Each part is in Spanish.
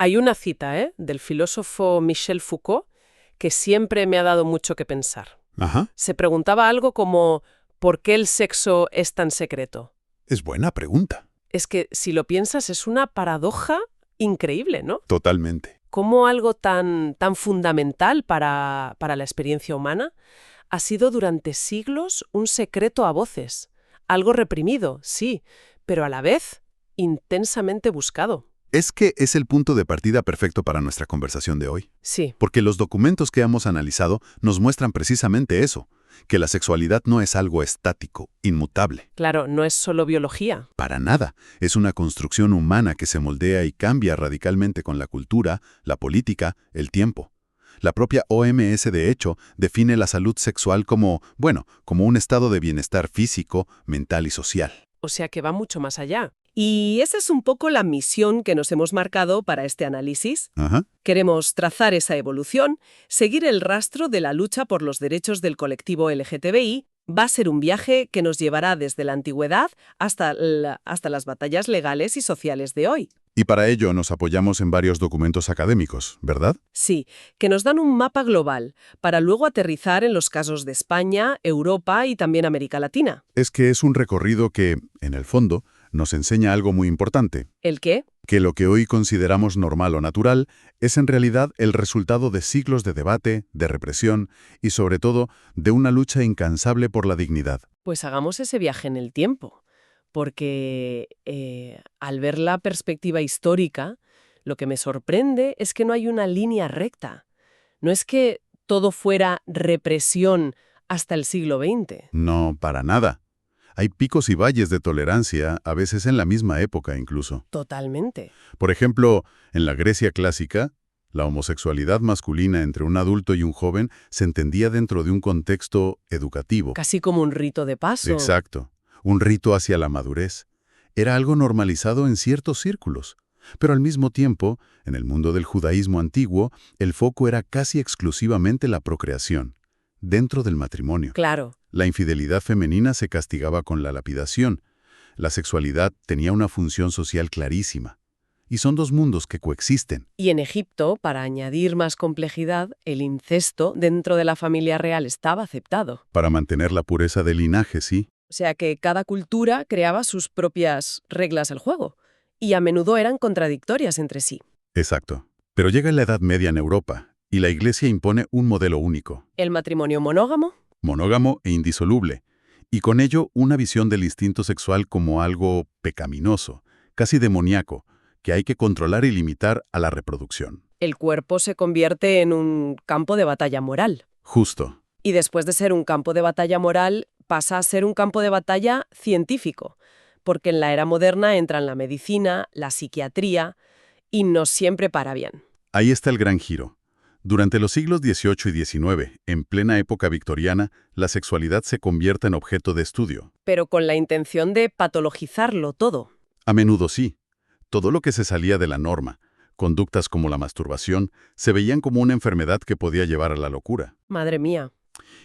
Hay una cita, del filósofo Michel Foucault que siempre me ha dado mucho que pensar. Ajá. Se preguntaba algo como ¿por qué el sexo es tan secreto? Es buena pregunta. Es que, si lo piensas, es una paradoja increíble, ¿no? Totalmente. Cómo algo tan fundamental para la experiencia humana ha sido durante siglos un secreto a voces. Algo reprimido, sí, pero a la vez intensamente buscado. Es que es el punto de partida perfecto para nuestra conversación de hoy. Sí, Porque los documentos que hemos analizado nos muestran precisamente eso, que la sexualidad no es algo estático, inmutable. claro, no es solo biología. Para nada. Es una construcción humana que se moldea y cambia radicalmente con la cultura, la política, el tiempo. La propia OMS, de hecho, define la salud sexual como un estado de bienestar físico, mental y social. O sea que va mucho más allá. Y esa es un poco la misión que nos hemos marcado para este análisis. Ajá. Queremos trazar esa evolución, seguir el rastro de la lucha por los derechos del colectivo LGTBI. Va a ser un viaje que nos llevará desde la antigüedad hasta las batallas legales y sociales de hoy. Y para ello nos apoyamos en varios documentos académicos, ¿verdad? Sí, que nos dan un mapa global para luego aterrizar en los casos de España, Europa y también América Latina. Es que es un recorrido que, en el fondo, nos enseña algo muy importante. ¿El qué? Que lo que hoy consideramos normal o natural es en realidad el resultado de siglos de debate, de represión y, sobre todo, de una lucha incansable por la dignidad. Pues hagamos ese viaje en el tiempo, porque al ver la perspectiva histórica, lo que me sorprende es que no hay una línea recta. No es que todo fuera represión hasta el siglo XX. No, para nada. Hay picos y valles de tolerancia, a veces en la misma época incluso. Totalmente. Por ejemplo, en la Grecia clásica, la homosexualidad masculina entre un adulto y un joven se entendía dentro de un contexto educativo. Casi como un rito de paso. Exacto. Un rito hacia la madurez. Era algo normalizado en ciertos círculos. Pero al mismo tiempo, en el mundo del judaísmo antiguo, el foco era casi exclusivamente la procreación, dentro del matrimonio. Claro. La infidelidad femenina se castigaba con la lapidación. La sexualidad tenía una función social clarísima. Y son dos mundos que coexisten. Y en Egipto, para añadir más complejidad, el incesto dentro de la familia real estaba aceptado. Para mantener la pureza del linaje, sí. O sea que cada cultura creaba sus propias reglas del juego, y a menudo eran contradictorias entre sí. Exacto. Pero llega la Edad Media en Europa, y la Iglesia impone un modelo único, ¿El matrimonio monógamo? monógamo e indisoluble, y con ello una visión del instinto sexual como algo pecaminoso, casi demoníaco, que hay que controlar y limitar a la reproducción. El cuerpo se convierte en un campo de batalla moral. Justo. Y después de ser un campo de batalla moral, pasa a ser un campo de batalla científico, porque en la era moderna entran la medicina, la psiquiatría, y no siempre para bien. Ahí está el gran giro. Durante los siglos XVIII y XIX, en plena época victoriana, la sexualidad se convierte en objeto de estudio. Pero con la intención de patologizarlo todo. A menudo sí. Todo lo que se salía de la norma, conductas como la masturbación, se veían como una enfermedad que podía llevar a la locura. Madre mía.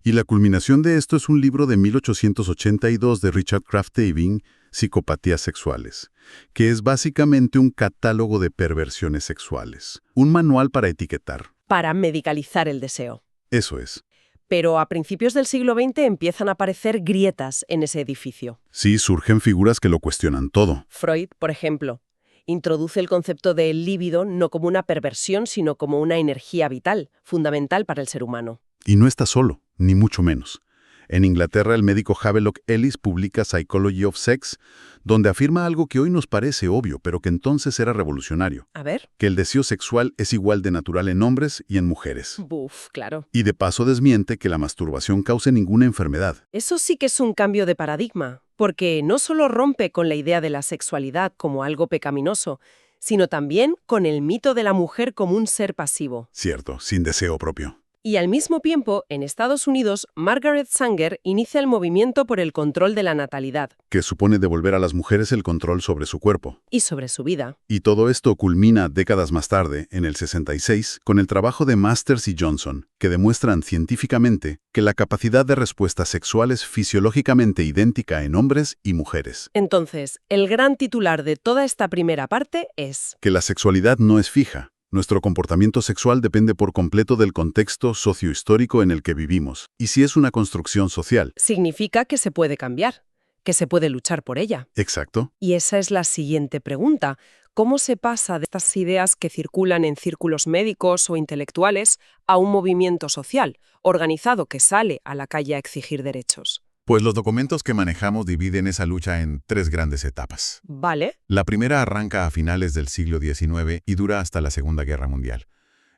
Y la culminación de esto es un libro de 1882 de Richard Kraft Ebing, Psicopatías sexuales, que es básicamente un catálogo de perversiones sexuales, un manual para etiquetar. Para medicalizar el deseo. Eso es. Pero a principios del siglo XX empiezan a aparecer grietas en ese edificio. Sí, surgen figuras que lo cuestionan todo. Freud, por ejemplo, introduce el concepto de líbido no como una perversión, sino como una energía vital, fundamental para el ser humano. Y no está solo, ni mucho menos. En Inglaterra, el médico Havelock Ellis publica Psychology of Sex, donde afirma algo que hoy nos parece obvio, pero que entonces era revolucionario. A ver. Que el deseo sexual es igual de natural en hombres y en mujeres. Buf, claro. Y de paso desmiente que la masturbación cause ninguna enfermedad. Eso sí que es un cambio de paradigma, porque no solo rompe con la idea de la sexualidad como algo pecaminoso, sino también con el mito de la mujer como un ser pasivo. Cierto, sin deseo propio. Y al mismo tiempo, en Estados Unidos, Margaret Sanger inicia el movimiento por el control de la natalidad Que supone devolver a las mujeres el control sobre su cuerpo. y sobre su vida. Y todo esto culmina décadas más tarde, en el 66, con el trabajo de Masters y Johnson, que demuestran científicamente que la capacidad de respuesta sexual es fisiológicamente idéntica en hombres y mujeres. Entonces, el gran titular de toda esta primera parte es: Que la sexualidad no es fija. Nuestro comportamiento sexual depende por completo del contexto sociohistórico en el que vivimos, y si es una construcción social. significa que se puede cambiar, que se puede luchar por ella. Exacto. Y esa es la siguiente pregunta. ¿Cómo se pasa de estas ideas que circulan en círculos médicos o intelectuales a un movimiento social, organizado que sale a la calle a exigir derechos? Pues los documentos que manejamos dividen esa lucha en 3 grandes etapas. ¿Vale? La primera arranca a finales del siglo XIX y dura hasta la Segunda Guerra Mundial.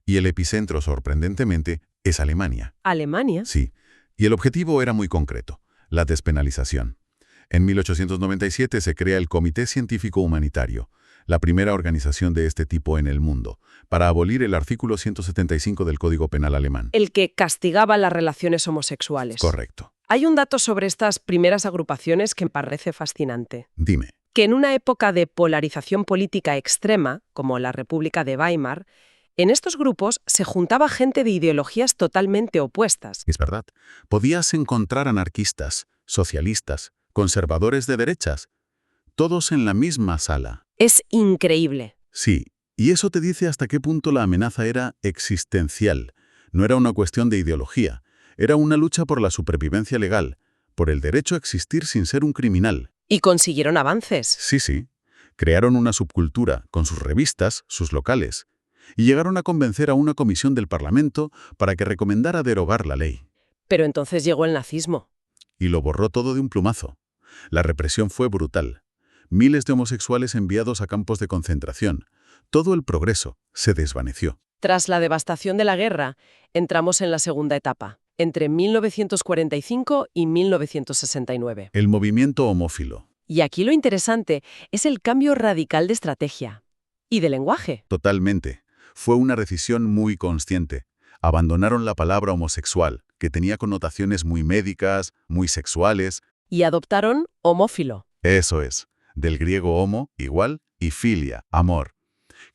Y el epicentro, sorprendentemente, es Alemania. Alemania. Sí, y el objetivo era muy concreto: la despenalización. En 1897 se crea el Comité Científico Humanitario, la primera organización de este tipo en el mundo, para abolir el artículo 175 del Código Penal alemán. El que castigaba las relaciones homosexuales. Correcto. Hay un dato sobre estas primeras agrupaciones que me parece fascinante. Dime. Que en una época de polarización política extrema, como la República de Weimar, en estos grupos se juntaba gente de ideologías totalmente opuestas. Es verdad. Podías encontrar anarquistas, socialistas, conservadores de derechas, todos en la misma sala. Es increíble. Sí, y eso te dice hasta qué punto la amenaza era existencial. No era una cuestión de ideología, era una lucha por la supervivencia legal, por el derecho a existir sin ser un criminal. Y consiguieron avances. Sí. Crearon una subcultura, con sus revistas, sus locales, y llegaron a convencer a una comisión del Parlamento para que recomendara derogar la ley. Pero entonces llegó el nazismo. Y lo borró todo de un plumazo. La represión fue brutal. Miles de homosexuales enviados a campos de concentración. Todo el progreso se desvaneció. Tras la devastación de la guerra, entramos en la segunda etapa, entre 1945 y 1969. El movimiento homófilo. Y aquí lo interesante es el cambio radical de estrategia y de lenguaje. Totalmente. Fue una decisión muy consciente. Abandonaron la palabra homosexual, que tenía connotaciones muy médicas, muy sexuales. Y adoptaron homófilo. Eso es. Del griego homo, igual, y filia, amor.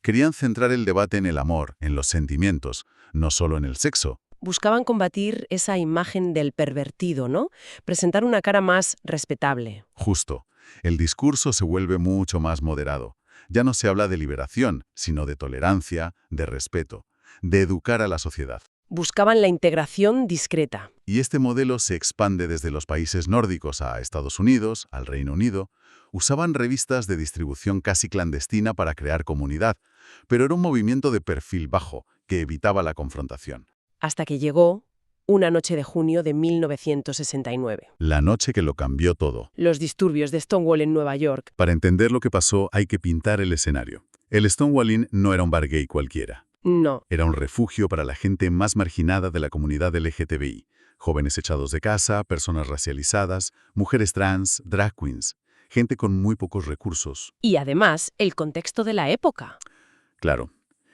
Querían centrar el debate en el amor, en los sentimientos, no solo en el sexo. Buscaban combatir esa imagen del pervertido, ¿no? Presentar una cara más respetable. Justo. El discurso se vuelve mucho más moderado. Ya no se habla de liberación, sino de tolerancia, de respeto, de educar a la sociedad. Buscaban la integración discreta. Y este modelo se expande desde los países nórdicos a Estados Unidos, al Reino Unido. Usaban revistas de distribución casi clandestina para crear comunidad, pero era un movimiento de perfil bajo que evitaba la confrontación. Hasta que llegó una noche de junio de 1969. La noche que lo cambió todo. Los disturbios de Stonewall en Nueva York. Para entender lo que pasó hay que pintar el escenario. El Stonewall Inn no era un bar gay cualquiera. No. Era un refugio para la gente más marginada de la comunidad LGTBI. Jóvenes echados de casa, personas racializadas, mujeres trans, drag queens. Gente con muy pocos recursos. Y además, el contexto de la época. Claro.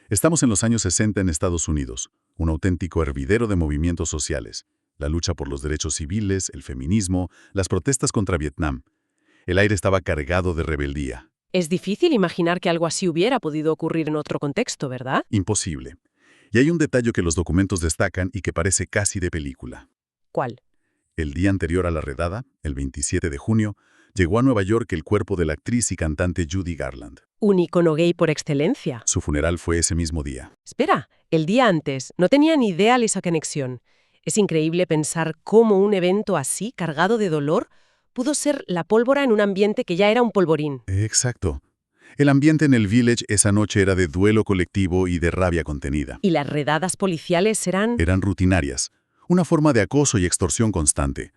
Estamos en los años 60 en Estados Unidos, un auténtico hervidero de movimientos sociales. La lucha por los derechos civiles, el feminismo, las protestas contra Vietnam. El aire estaba cargado de rebeldía. Es difícil imaginar que algo así hubiera podido ocurrir en otro contexto, ¿verdad? Imposible. Y hay un detalle que los documentos destacan y que parece casi de película. ¿Cuál? El día anterior a la redada, el 27 de junio, llegó a Nueva York el cuerpo de la actriz y cantante Judy Garland. Un icono gay por excelencia. Su funeral fue ese mismo día. Espera, el día antes no tenía ni idea de esa conexión. Es increíble pensar cómo un evento así, cargado de dolor, pudo ser la pólvora en un ambiente que ya era un polvorín. Exacto. El ambiente en el Village esa noche era de duelo colectivo y de rabia contenida. Y las redadas policiales eran rutinarias, una forma de acoso y extorsión constante.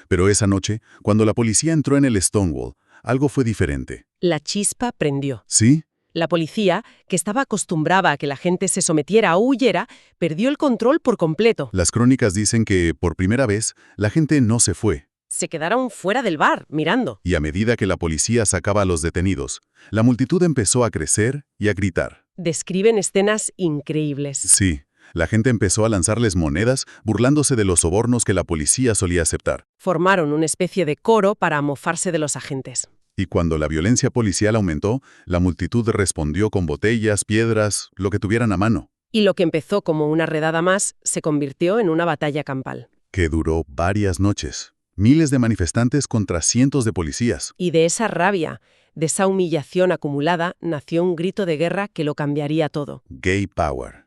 Pero esa noche, cuando la policía entró en el Stonewall, algo fue diferente. La chispa prendió. ¿Sí? La policía, que estaba acostumbrada a que la gente se sometiera o huyera, perdió el control por completo. Las crónicas dicen que, por primera vez, la gente no se fue. Se quedaron fuera del bar, mirando. Y a medida que la policía sacaba a los detenidos, la multitud empezó a crecer y a gritar. Describen escenas increíbles. Sí, La gente empezó a lanzarles monedas, burlándose de los sobornos que la policía solía aceptar. Formaron una especie de coro para mofarse de los agentes. Y cuando la violencia policial aumentó, la multitud respondió con botellas, piedras, lo que tuvieran a mano, Y lo que empezó como una redada más se convirtió en una batalla campal. que duró varias noches. Miles de manifestantes contra cientos de policías. Y de esa rabia, de esa humillación acumulada, nació un grito de guerra que lo cambiaría todo. Gay Power.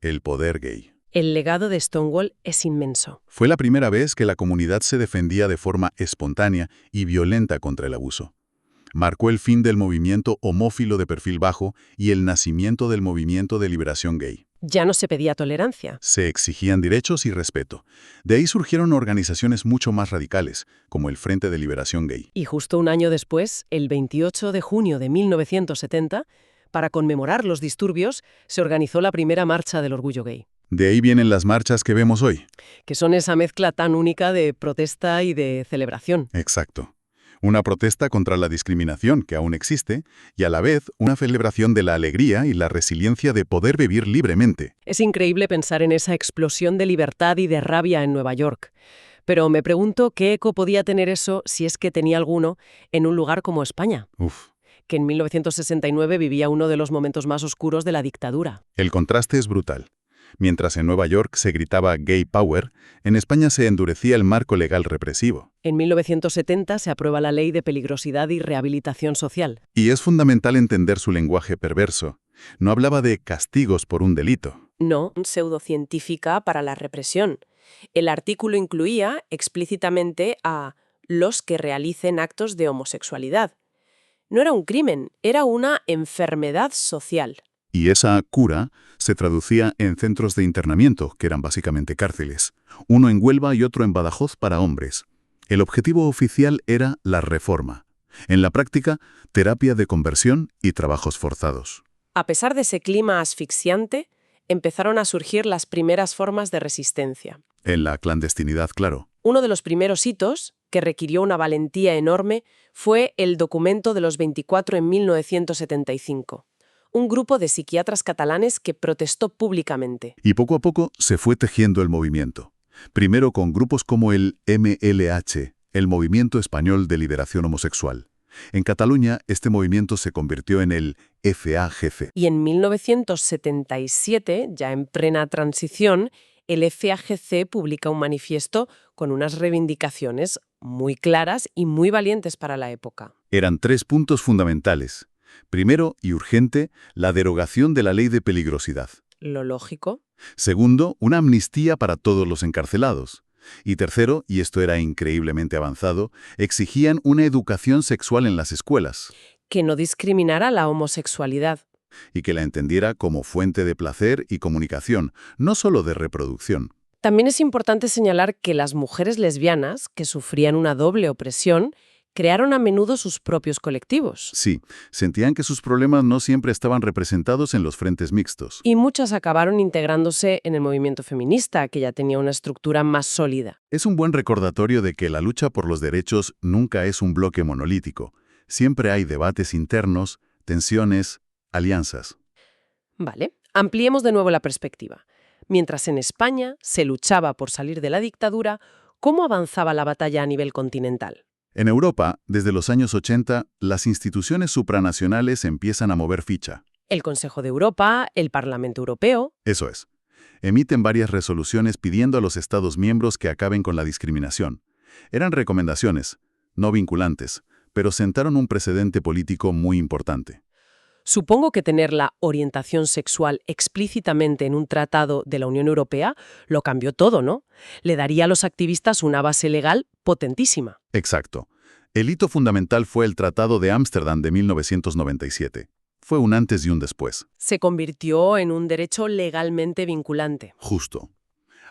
El poder gay. El legado de Stonewall es inmenso. Fue la primera vez que la comunidad se defendía de forma espontánea y violenta contra el abuso. Marcó el fin del movimiento homófilo de perfil bajo y el nacimiento del movimiento de liberación gay. Ya no se pedía tolerancia. Se exigían derechos y respeto. De ahí surgieron organizaciones mucho más radicales, como el Frente de Liberación Gay. Y justo un año después, el 28 de junio de 1970, para conmemorar los disturbios, se organizó la primera marcha del orgullo gay, De ahí vienen las marchas que vemos hoy. que son esa mezcla tan única de protesta y de celebración. Exacto. Una protesta contra la discriminación que aún existe y a la vez una celebración de la alegría y la resiliencia de poder vivir libremente. Es increíble pensar en esa explosión de libertad y de rabia en Nueva York. Pero me pregunto qué eco podía tener eso, si es que tenía alguno, en un lugar como España, Uf. que en 1969 vivía uno de los momentos más oscuros de la dictadura. El contraste es brutal. Mientras en Nueva York se gritaba Gay Power, en España se endurecía el marco legal represivo. En 1970 se aprueba la Ley de Peligrosidad y Rehabilitación Social. Y es fundamental entender su lenguaje perverso. No hablaba de castigos por un delito. No, pseudocientífica para la represión. El artículo incluía explícitamente a los que realicen actos de homosexualidad. No era un crimen, era una enfermedad social. Y esa cura se traducía en centros de internamiento, que eran básicamente cárceles. Uno en Huelva y otro en Badajoz para hombres. El objetivo oficial era la reforma. En la práctica, terapia de conversión y trabajos forzados. A pesar de ese clima asfixiante, empezaron a surgir las primeras formas de resistencia. En la clandestinidad, claro. Uno de los primeros hitos, que requirió una valentía enorme, fue el Documento de los 24 en 1975. Un grupo de psiquiatras catalanes que protestó públicamente. Y poco a poco se fue tejiendo el movimiento. Primero con grupos como el MLH, el Movimiento Español de Liberación Homosexual. En Cataluña, este movimiento se convirtió en el FAGC. Y en 1977, ya en plena transición, el FAGC publica un manifiesto con unas reivindicaciones muy claras y muy valientes para la época. Eran 3 puntos fundamentales. Primero, y urgente, la derogación de la ley de peligrosidad. Lo lógico. Segundo, una amnistía para todos los encarcelados. Y tercero, y esto era increíblemente avanzado, exigían una educación sexual en las escuelas. Que no discriminara la homosexualidad. Y que la entendiera como fuente de placer y comunicación, no solo de reproducción. También es importante señalar que las mujeres lesbianas, que sufrían una doble opresión, crearon a menudo sus propios colectivos. Sí, sentían que sus problemas no siempre estaban representados en los frentes mixtos. Y muchas acabaron integrándose en el movimiento feminista, que ya tenía una estructura más sólida. Es un buen recordatorio de que la lucha por los derechos nunca es un bloque monolítico. Siempre hay debates internos, tensiones, alianzas. Vale, ampliemos de nuevo la perspectiva. Mientras en España se luchaba por salir de la dictadura, ¿cómo avanzaba la batalla a nivel continental? En Europa, desde los años 80, las instituciones supranacionales empiezan a mover ficha. El Consejo de Europa, el Parlamento Europeo. Eso es. Emiten varias resoluciones pidiendo a los Estados miembros que acaben con la discriminación. Eran recomendaciones, no vinculantes, pero sentaron un precedente político muy importante. Supongo que tener la orientación sexual explícitamente en un tratado de la Unión Europea lo cambió todo, ¿no? Le daría a los activistas una base legal potentísima. Exacto. El hito fundamental fue el Tratado de Ámsterdam de 1997. Fue un antes y un después. Se convirtió en un derecho legalmente vinculante. Justo.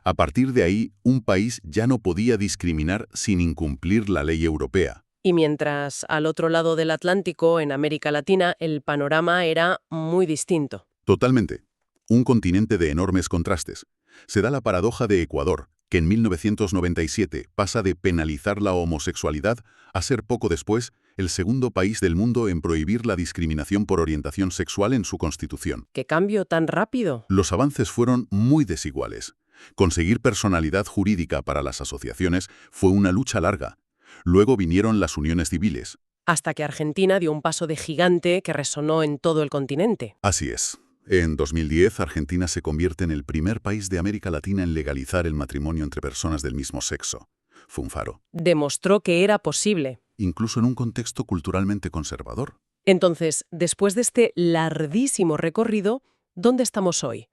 A partir de ahí, un país ya no podía discriminar sin incumplir la ley europea. Y mientras al otro lado del Atlántico, en América Latina, el panorama era muy distinto. Totalmente. Un continente de enormes contrastes. Se da la paradoja de Ecuador, que en 1997 pasa de penalizar la homosexualidad a ser poco después el segundo país del mundo en prohibir la discriminación por orientación sexual en su constitución. ¿Qué cambio tan rápido? Los avances fueron muy desiguales. Conseguir personalidad jurídica para las asociaciones fue una lucha larga. Luego vinieron las uniones civiles. Hasta que Argentina dio un paso de gigante que resonó en todo el continente. Así es. En 2010, Argentina se convierte en el primer país de América Latina en legalizar el matrimonio entre personas del mismo sexo. Fue un faro. Demostró que era posible. Incluso en un contexto culturalmente conservador. Entonces, después de este larguísimo recorrido, ¿dónde estamos hoy?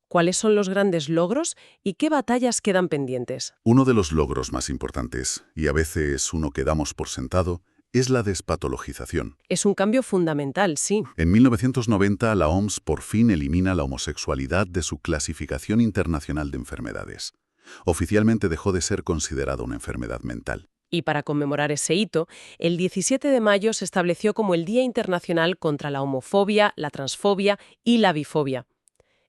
¿Cuáles son los grandes logros y qué batallas quedan pendientes? Uno de los logros más importantes, y a veces uno que damos por sentado, es la despatologización. Es un cambio fundamental, sí. En 1990, la OMS por fin elimina la homosexualidad de su clasificación internacional de enfermedades. Oficialmente dejó de ser considerada una enfermedad mental. Y para conmemorar ese hito, el 17 de mayo se estableció como el Día Internacional contra la homofobia, la transfobia y la bifobia.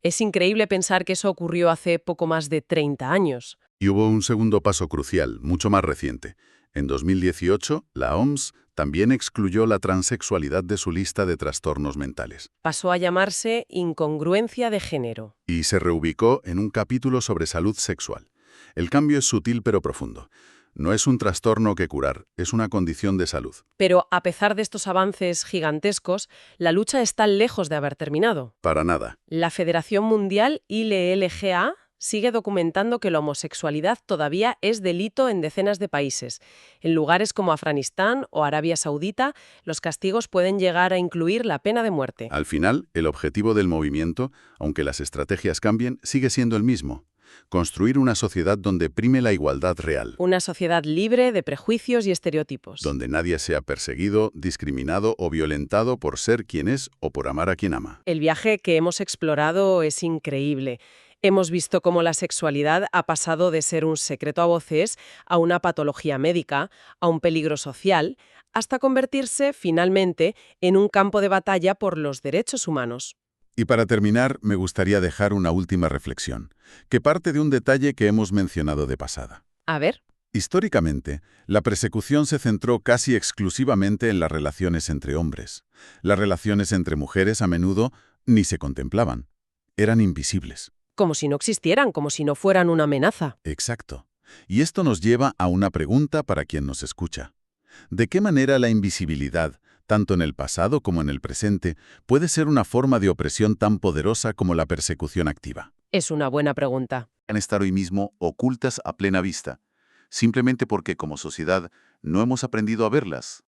Es increíble pensar que eso ocurrió hace poco más de 30 años. Y hubo un segundo paso crucial, mucho más reciente. En 2018, la OMS también excluyó la transexualidad de su lista de trastornos mentales. Pasó a llamarse incongruencia de género. Y se reubicó en un capítulo sobre salud sexual. El cambio es sutil pero profundo. No es un trastorno que curar, es una condición de salud. Pero a pesar de estos avances gigantescos, la lucha está lejos de haber terminado. Para nada. La Federación Mundial ILLGA sigue documentando que la homosexualidad todavía es delito en decenas de países. En lugares como Afganistán o Arabia Saudita, los castigos pueden llegar a incluir la pena de muerte. Al final, el objetivo del movimiento, aunque las estrategias cambien, sigue siendo el mismo. Construir una sociedad donde prime la igualdad real. Una sociedad libre de prejuicios y estereotipos. Donde nadie sea perseguido, discriminado o violentado por ser quien es o por amar a quien ama. El viaje que hemos explorado es increíble. Hemos visto cómo la sexualidad ha pasado de ser un secreto a voces a una patología médica, a un peligro social, hasta convertirse, finalmente, en un campo de batalla por los derechos humanos. Y para terminar, me gustaría dejar una última reflexión, que parte de un detalle que hemos mencionado de pasada. A ver. Históricamente, la persecución se centró casi exclusivamente en las relaciones entre hombres. Las relaciones entre mujeres a menudo ni se contemplaban. Eran invisibles. Como si no existieran, como si no fueran una amenaza. Exacto. Y esto nos lleva a una pregunta para quien nos escucha. ¿De qué manera la invisibilidad, tanto en el pasado como en el presente, puede ser una forma de opresión tan poderosa como la persecución activa? Es una buena pregunta. Pueden estar hoy mismo ocultas a plena vista, simplemente porque como sociedad no hemos aprendido a verlas.